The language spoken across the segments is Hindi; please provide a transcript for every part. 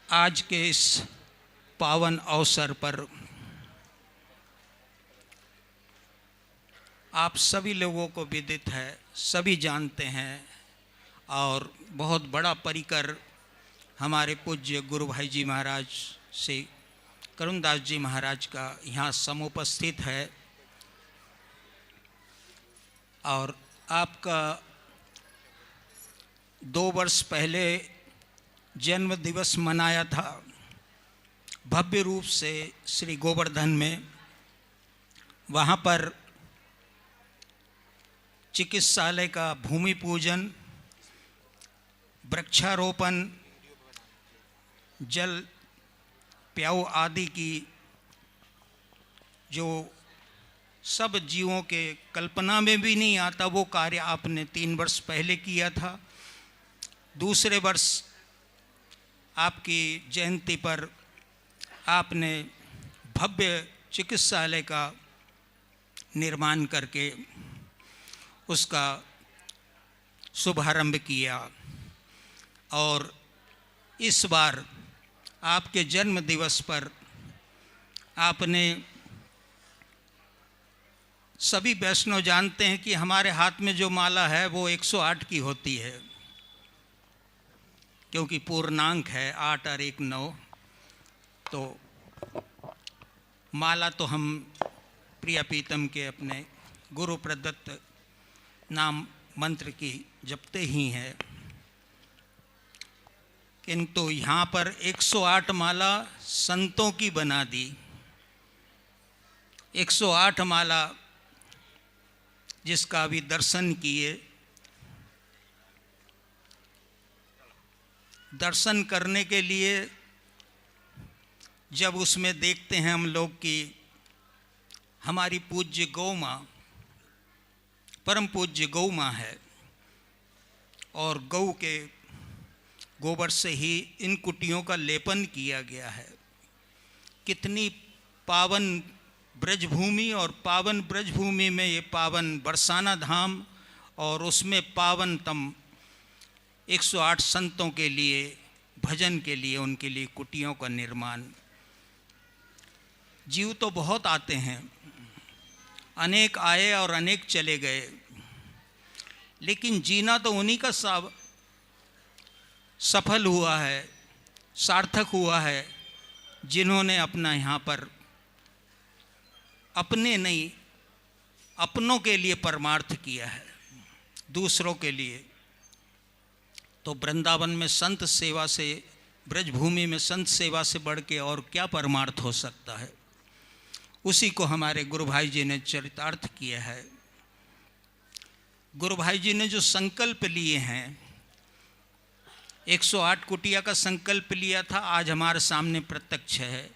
आज के इस पावन अवसर पर आप सभी लोगों को विदित है, सभी जानते हैं और बहुत बड़ा परिकर हमारे पूज्य गुरु भाई जी महाराज श्री करुणदास जी महाराज का यहाँ समुपस्थित है। और आपका 2 वर्ष पहले जन्म दिवस मनाया था भव्य रूप से श्री गोवर्धन में। वहाँ पर चिकित्सालय का भूमि पूजन, वृक्षारोपण, जल प्याऊ आदि की जो सब जीवों के कल्पना में भी नहीं आता वो कार्य आपने 3 वर्ष पहले किया था। दूसरे वर्ष आपकी जयंती पर आपने भव्य चिकित्सालय का निर्माण करके उसका शुभारंभ किया। और इस बार आपके जन्म दिवस पर आपने, सभी वैष्णव जानते हैं कि हमारे हाथ में जो माला है वो 108 की होती है, क्योंकि पूर्णांक है 8 और 1 9। तो माला तो हम प्रिय प्रीतम के अपने गुरु प्रदत्त नाम मंत्र की जपते ही हैं, किंतु यहाँ पर 108 माला संतों की बना दी। 108 माला जिसका भी दर्शन किए, दर्शन करने के लिए जब उसमें देखते हैं हम लोग कि हमारी पूज्य गौ माँ, परम पूज्य गौ माँ है और गौ के गोबर से ही इन कुटियों का लेपन किया गया है। कितनी पावन ब्रजभूमि, और पावन ब्रजभूमि में ये पावन बरसाना धाम और उसमें पावनतम 108 संतों के लिए, भजन के लिए, उनके लिए कुटियों का निर्माण। जीव तो बहुत आते हैं, अनेक आए और अनेक चले गए, लेकिन जीना तो उन्हीं का सफल हुआ है, सार्थक हुआ है, जिन्होंने अपना यहाँ पर अपने नहीं अपनों के लिए परमार्थ किया है, दूसरों के लिए। तो वृंदावन में संत सेवा से, ब्रजभूमि में संत सेवा से बढ़ के और क्या परमार्थ हो सकता है। उसी को हमारे गुरु भाई जी ने चरितार्थ किया है। गुरु भाई जी ने जो संकल्प लिए हैं, 108 कुटिया का संकल्प लिया था, आज हमारे सामने प्रत्यक्ष है।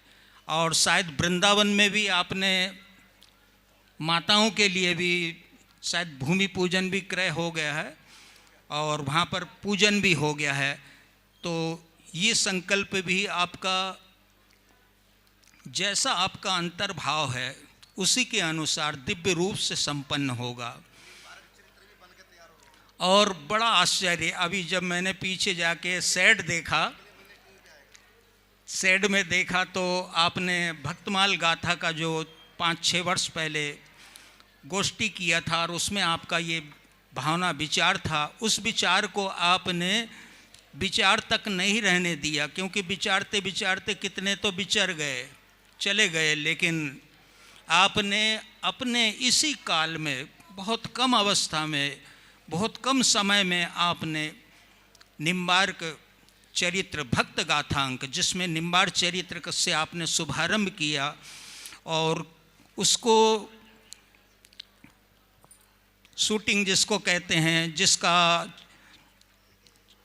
और शायद वृंदावन में भी आपने माताओं के लिए भी शायद भूमि पूजन भी क्रय हो गया है और वहाँ पर पूजन भी हो गया है। तो ये संकल्प भी आपका, जैसा आपका अंतर्भाव है उसी के अनुसार दिव्य रूप से संपन्न होगा। और बड़ा आश्चर्य, अभी जब मैंने पीछे जाके शेड देखा, शेड में देखा तो आपने भक्तमाल गाथा का जो 5-6 वर्ष पहले गोष्ठी किया था और उसमें आपका ये भावना विचार था, उस विचार को आपने विचार तक नहीं रहने दिया, क्योंकि विचारते विचारते कितने तो विचर गए, चले गए। लेकिन आपने अपने इसी काल में, बहुत कम अवस्था में, बहुत कम समय में आपने निम्बार्क चरित्र भक्त गाथांक, जिसमें निम्बार चरित्र से आपने शुभारंभ किया और उसको शूटिंग जिसको कहते हैं, जिसका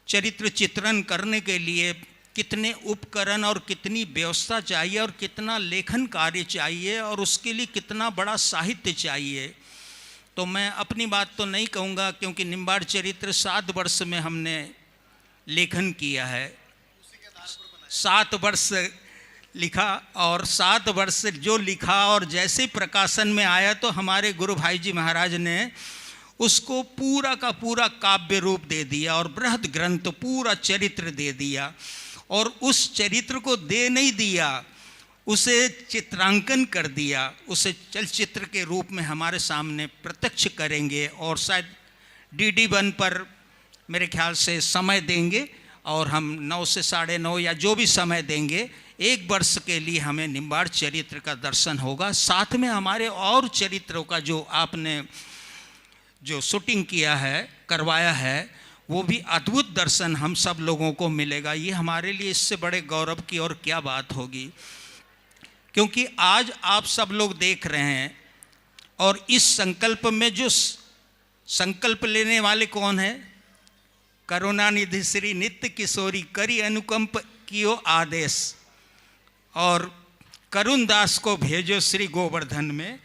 चरित्र चित्रण करने के लिए कितने उपकरण और कितनी व्यवस्था चाहिए और कितना लेखन कार्य चाहिए और उसके लिए कितना बड़ा साहित्य चाहिए। तो मैं अपनी बात तो नहीं कहूँगा, क्योंकि निम्बार चरित्र 7 वर्ष में हमने लेखन किया है, 7 वर्ष लिखा और 7 वर्ष जो लिखा और जैसे प्रकाशन में आया तो हमारे गुरु भाई जी महाराज ने उसको पूरा का पूरा काव्य रूप दे दिया और बृहद ग्रंथ पूरा चरित्र दे दिया। और उस चरित्र को दे नहीं दिया, उसे चित्रांकन कर दिया, उसे चलचित्र के रूप में हमारे सामने प्रत्यक्ष करेंगे और शायद DD1 पर मेरे ख्याल से समय देंगे और हम 9 से 9:30 या जो भी समय देंगे, 1 वर्ष के लिए हमें निम्बाड़ चरित्र का दर्शन होगा। साथ में हमारे और चरित्रों का जो आपने जो शूटिंग किया है, करवाया है, वो भी अद्भुत दर्शन हम सब लोगों को मिलेगा। ये हमारे लिए इससे बड़े गौरव की और क्या बात होगी, क्योंकि आज आप सब लोग देख रहे हैं और इस संकल्प में जो संकल्प लेने वाले कौन है? करुणानिधि श्री नित्य किशोरी करी अनुकंप कियो आदेश, और करुण दास को भेजो श्री गोवर्धन में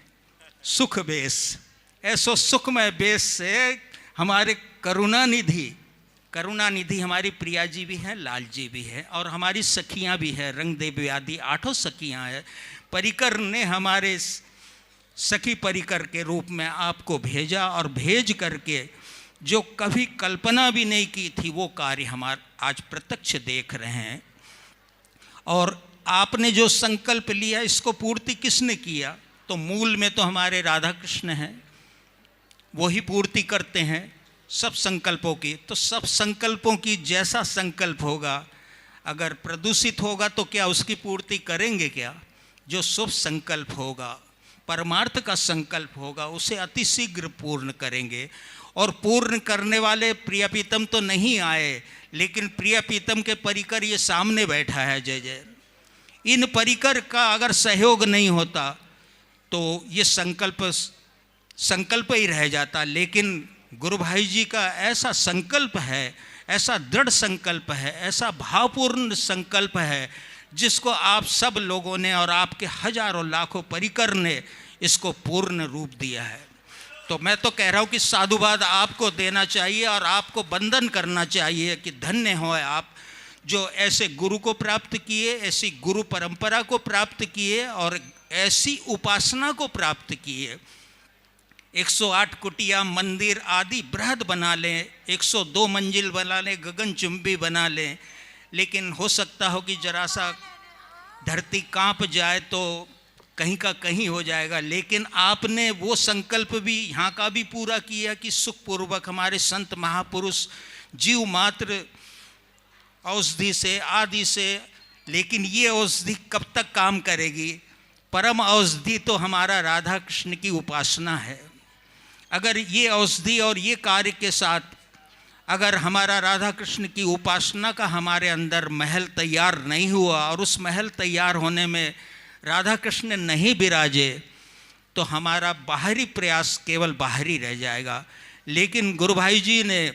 सुख बेस। ऐसो सुखमय बेस से हमारे करुणानिधि हमारी प्रिया जी भी हैं, लाल जी भी हैं और हमारी सखियां भी हैं, रंग देवी आदि 8 सखियां हैं। परिकर ने हमारे सखी परिकर के रूप में आपको भेजा और भेज करके जो कभी कल्पना भी नहीं की थी वो कार्य हमारे आज प्रत्यक्ष देख रहे हैं। और आपने जो संकल्प लिया इसको पूर्ति किसने किया? तो मूल में तो हमारे राधा कृष्ण हैं, वो ही पूर्ति करते हैं सब संकल्पों की। तो सब संकल्पों की जैसा संकल्प होगा, अगर प्रदूषित होगा तो क्या उसकी पूर्ति करेंगे क्या? जो शुभ संकल्प होगा, परमार्थ का संकल्प होगा, उसे अतिशीघ्र पूर्ण करेंगे। और पूर्ण करने वाले प्रिय प्रीतम तो नहीं आए, लेकिन प्रिय प्रीतम के परिकर ये सामने बैठा है जय जय। इन परिकर का अगर सहयोग नहीं होता तो ये संकल्प ही रह जाता। लेकिन गुरु भाई जी का ऐसा संकल्प है, ऐसा दृढ़ संकल्प है, ऐसा भावपूर्ण संकल्प है, जिसको आप सब लोगों ने और आपके हजारों लाखों परिकर ने इसको पूर्ण रूप दिया है। तो मैं तो कह रहा हूँ कि साधुवाद आपको देना चाहिए और आपको वंदन करना चाहिए कि धन्य हो आप जो ऐसे गुरु को प्राप्त किए, ऐसी गुरु परंपरा को प्राप्त किए और ऐसी उपासना को प्राप्त किए। 108 कुटिया मंदिर आदि बृहद बना लें, 102 मंजिल बना लें, गगनचुंबी बना लें, लेकिन हो सकता हो कि जरा सा धरती कांप जाए तो कहीं का कहीं हो जाएगा। लेकिन आपने वो संकल्प भी यहाँ का भी पूरा किया कि सुखपूर्वक हमारे संत महापुरुष जीव मात्र औषधि से आदि से, लेकिन ये औषधि कब तक काम करेगी? परम औषधि तो हमारा राधा कृष्ण की उपासना है। अगर ये औषधि और ये कार्य के साथ अगर हमारा राधा कृष्ण की उपासना का हमारे अंदर महल तैयार नहीं हुआ और उस महल तैयार होने में राधा कृष्ण नहीं विराजे, तो हमारा बाहरी प्रयास केवल बाहरी रह जाएगा। लेकिन गुरु भाई जी ने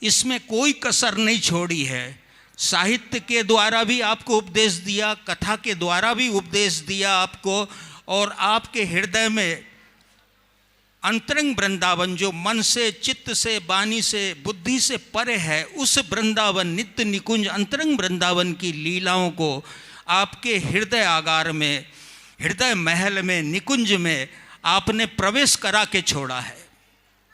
इसमें कोई कसर नहीं छोड़ी है। साहित्य के द्वारा भी आपको उपदेश दिया, कथा के द्वारा भी उपदेश दिया आपको, और आपके हृदय में अंतरंग वृंदावन जो मन से, चित्त से, वाणी से, बुद्धि से परे है, उस वृंदावन नित्य निकुंज अंतरंग वृंदावन की लीलाओं को आपके हृदय आगार में, हृदय महल में, निकुंज में आपने प्रवेश करा के छोड़ा है।